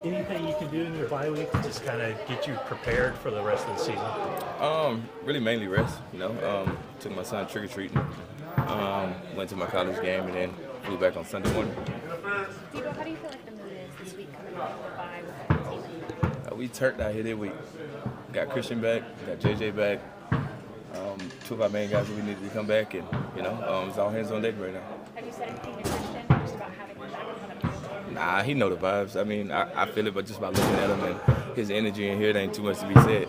Anything you can do in your bye week to just kind of get you prepared for the rest of the season? Really mainly rest. Took my son trick or treating. Went to my college game and then flew back on Sunday morning. Deebo, how do you feel like the mood is this week coming off the bye with the team? We turned out here this week. Got Christian back, got JJ back. Two of our main guys that we needed to come back, and it's all hands on deck right now. Have you said anything to Christian just about having him back and how that feels? Nah, he know the vibes. I mean, I feel it, but just by looking at him and his energy in here, there ain't too much to be said.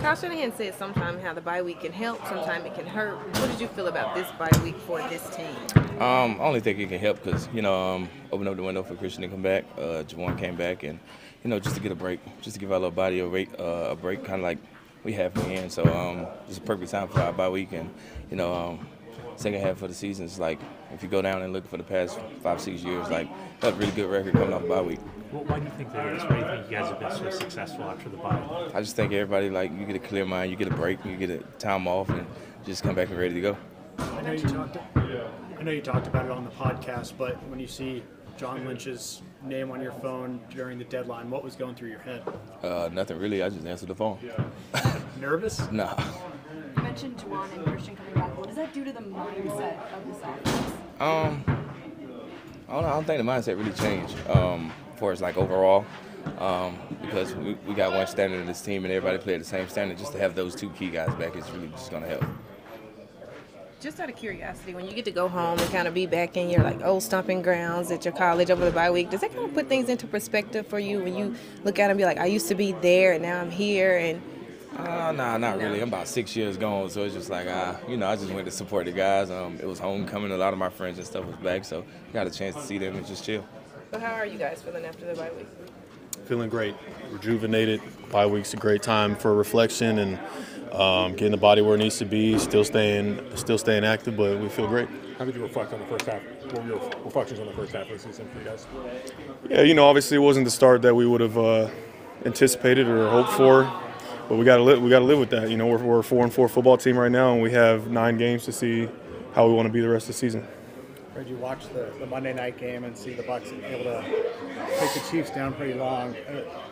Kyle Shanahan said sometimes how the bye week can help, sometimes it can hurt. What did you feel about this bye week for this team? I only think it can help because, open up the window for Christian to come back. Javon came back, and, just to get a break, just to give our little body a break, kind of like we have in the end. So it's a perfect time for our bye week. And, second half of the season is like, if you go down and look for the past 5-6 years, like, that's a really good record coming off a bye week. Well, why do you think that is? Why do you think you guys have been so successful after the bye? I just think everybody, you get a clear mind, you get a break, you get a time off, and just come back and ready to go. I know you talked about it on the podcast, but when you see John Lynch's name on your phone during the deadline, what was going through your head? Nothing really. I just answered the phone. Nervous? Nah. You mentioned Juwan and Christian coming back. What does that do to the mindset of this offense? I don't think the mindset really changed for us, overall, because we got one standard in this team and everybody played the same standard. Just to have those two key guys back is really just going to help. Just out of curiosity, when you get to go home and kind of be back in your old stomping grounds at your college over the bye week, does that kind of put things into perspective for you when you look at it and be like, I used to be there and now I'm here? And Nah, not really. I'm about 6 years gone, so it's just I just went to support the guys. It was homecoming. A lot of my friends and stuff was back, so got a chance to see them and just chill. So how are you guys feeling after the bye week? Feeling great, rejuvenated. Bye week's a great time for reflection and getting the body where it needs to be. Still staying active, but we feel great. How did you reflect on the first half? What were your reflections on the first half of the season for you guys? Yeah, obviously it wasn't the start that we would have anticipated or hoped for. But we got to live with that. We're a 4-4 football team right now, and we have 9 games to see how we want to be the rest of the season. Did you watch the Monday night game and see the Bucs able to take the Chiefs down pretty long?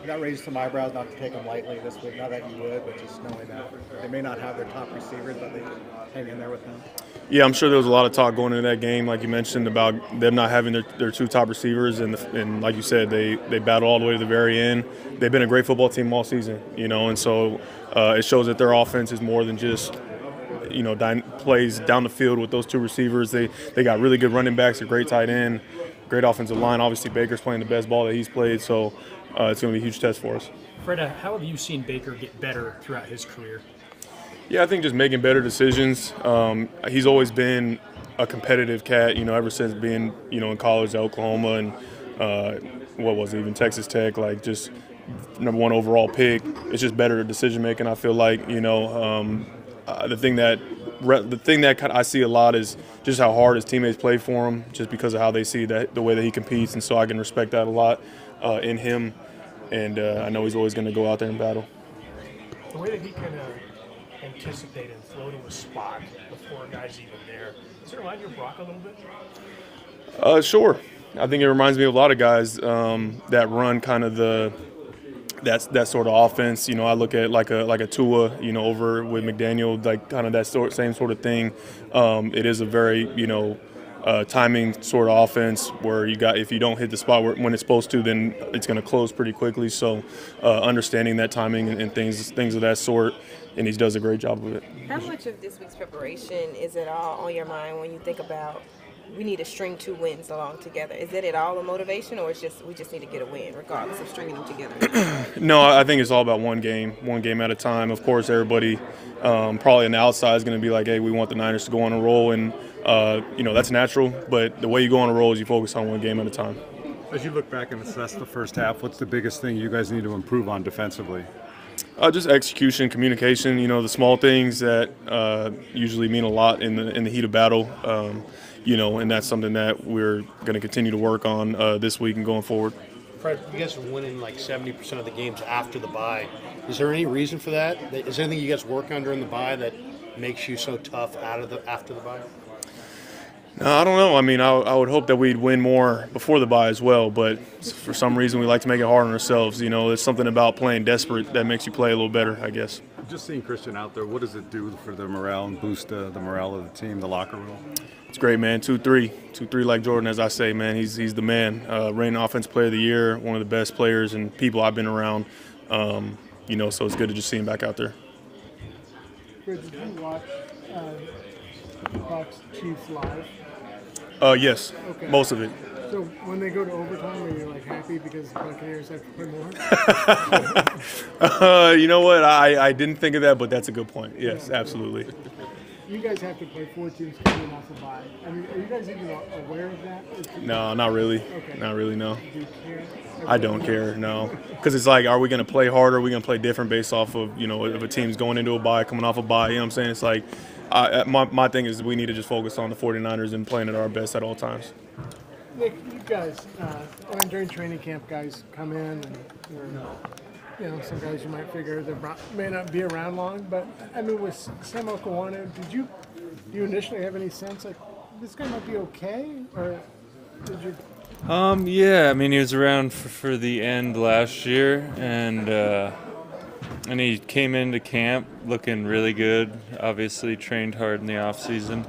That raised some eyebrows, not to take them lightly this week. Not that you would, but just knowing that they may not have their top receivers, but they hang in there with them. Yeah, I'm sure there was a lot of talk going into that game, like you mentioned, about them not having their 2 top receivers, and like you said, they battle all the way to the very end. They've been a great football team all season, and so it shows that their offense is more than just plays down the field with those 2 receivers. They got really good running backs, a great tight end, great offensive line. Obviously, Baker's playing the best ball that he's played, so it's going to be a huge test for us. Fred, how have you seen Baker get better throughout his career? Yeah, I think just making better decisions. He's always been a competitive cat, ever since being, in college at Oklahoma and even Texas Tech, just #1 overall pick. It's just better decision making. I feel like, the thing that I see a lot is just how hard his teammates play for him, just because of how they see that the way that he competes, and so I can respect that a lot in him. And I know he's always going to go out there and battle. The way that he can anticipate and float in a spot before a guy's even there, does it remind you of Brock a little bit? Sure. I think it reminds me of a lot of guys that run kind of that sort of offense. I look at like a Tua, over with McDaniel, kind of that same sort of thing. It is a very, timing sort of offense where if you don't hit the spot when it's supposed to, then it's going to close pretty quickly. So understanding that timing and things of that sort, and he does a great job of it. How much of this week's preparation is at all on your mind when you think about we need to string 2 wins along together? Is it at all a motivation, or it's just we just need to get a win regardless of stringing them together? No, I think it's all about one game at a time. Of course, everybody probably on the outside is going to be like, hey, we want the Niners to go on a roll, and that's natural. But the way you go on a roll is you focus on one game at a time. As you look back and assess the first half, what's the biggest thing you guys need to improve on defensively? Just execution, communication. The small things that usually mean a lot in the heat of battle. And that's something that we're going to continue to work on this week and going forward. Fred, you guys are winning 70% of the games after the bye. Is there any reason for that? Is there anything you guys work on during the bye that makes you so tough after the bye? I don't know. I mean, I would hope that we'd win more before the bye as well, but for some reason we like to make it hard on ourselves. You know, there's something about playing desperate that makes you play a little better, I guess. Just seeing Christian out there, what does it do for the morale and boost the morale of the team, the locker room? It's great, man. 2-3 like Jordan, as I say, man. He's the man. Reigning Offensive Player of the Year, one of the best players and people I've been around. You know, so it's good to just see him back out there. Did you watch Bucs Chiefs live? Yes, Okay. most of it. So when they go to overtime, are you like happy because the Buccaneers have to play more? You know what? I didn't think of that, but that's a good point. Yes, absolutely. You guys have to play 4 teams coming off the bye. I mean, are you guys even aware of that? No, not really. Okay. Not really, no. Do you care? I don't care, no. Because it's like, are we going to play harder? Are we going to play different based off of, you know, if a team's going into a bye, coming off a bye? You know what I'm saying? It's like, my thing is we need to just focus on the 49ers and playing at our best at all times. Nick, you guys, when during training camp, guys come in and you know, some guys you might figure they may not be around long, but I mean, with Sam Okawana, do you initially have any sense like this guy might be okay, or did you? Yeah, I mean, he was around for the end last year, and he came into camp looking really good. Obviously, trained hard in the off season.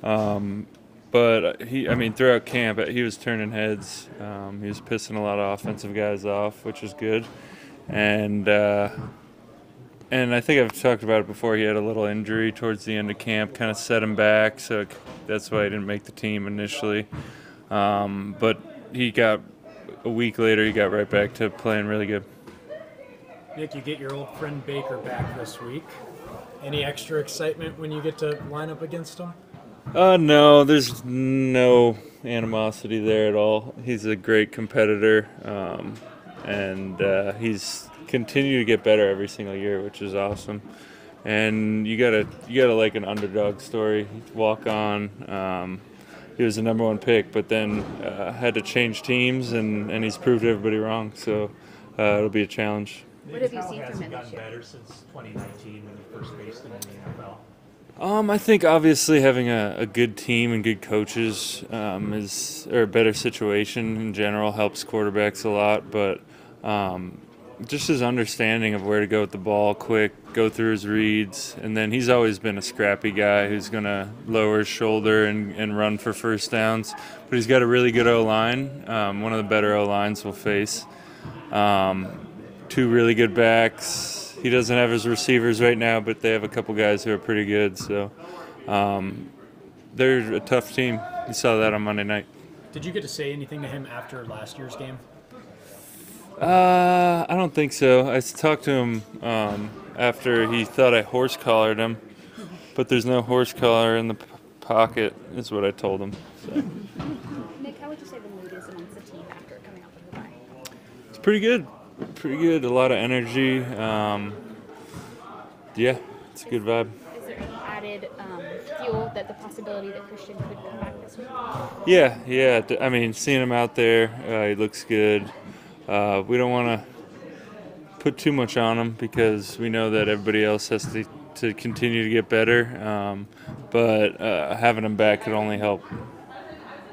But throughout camp, he was turning heads. He was pissing a lot of offensive guys off, which is good. And I think I've talked about it before. He had a little injury towards the end of camp, kind of set him back. So that's why he didn't make the team initially. But a week later, he got right back to playing really good. Nick, you get your old friend Baker back this week. Any extra excitement when you get to line up against him? No, there's no animosity there at all. He's a great competitor, and he's continued to get better every single year, which is awesome. And you gotta like an underdog story. Walk on. He was the #1 pick, but then had to change teams, and he's proved everybody wrong. So it'll be a challenge. What have you seen from him this gotten year? better since 2019 when you first faced him in the NFL? I think obviously having a good team and good coaches or a better situation in general helps quarterbacks a lot, but just his understanding of where to go with the ball quick, go through his reads, and then he's always been a scrappy guy who's going to lower his shoulder and run for first downs. But he's got a really good O-line, one of the better O-lines we'll face. 2 really good backs. He doesn't have his receivers right now, but they have a couple guys who are pretty good. So they're a tough team. You saw that on Monday night. Did you get to say anything to him after last year's game? I don't think so. I talked to him after he thought I horse collared him, but there's no horse collar in the pocket, is what I told him. So. Nick, how would you say the mood is amongst the team after coming off of the bye? It's pretty good. Pretty good. A lot of energy. Yeah, it's a good vibe. Is there any added fuel that the possibility that Christian could come back this week? Yeah. I mean, seeing him out there, he looks good. We don't want to put too much on him because we know that everybody else has to continue to get better. But having him back could only help.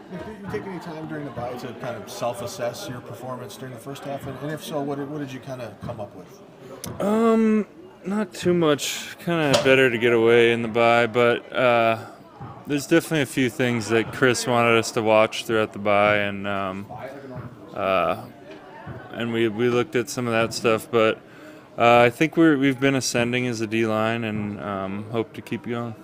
Did you take any time during the bye to kind of self-assess your performance during the first half? And if so, what did you kind of come up with? Not too much. Kind of better to get away in the bye, but there's definitely a few things that Chris wanted us to watch throughout the bye, and we looked at some of that stuff. But I think we've been ascending as a D-line, and hope to keep going.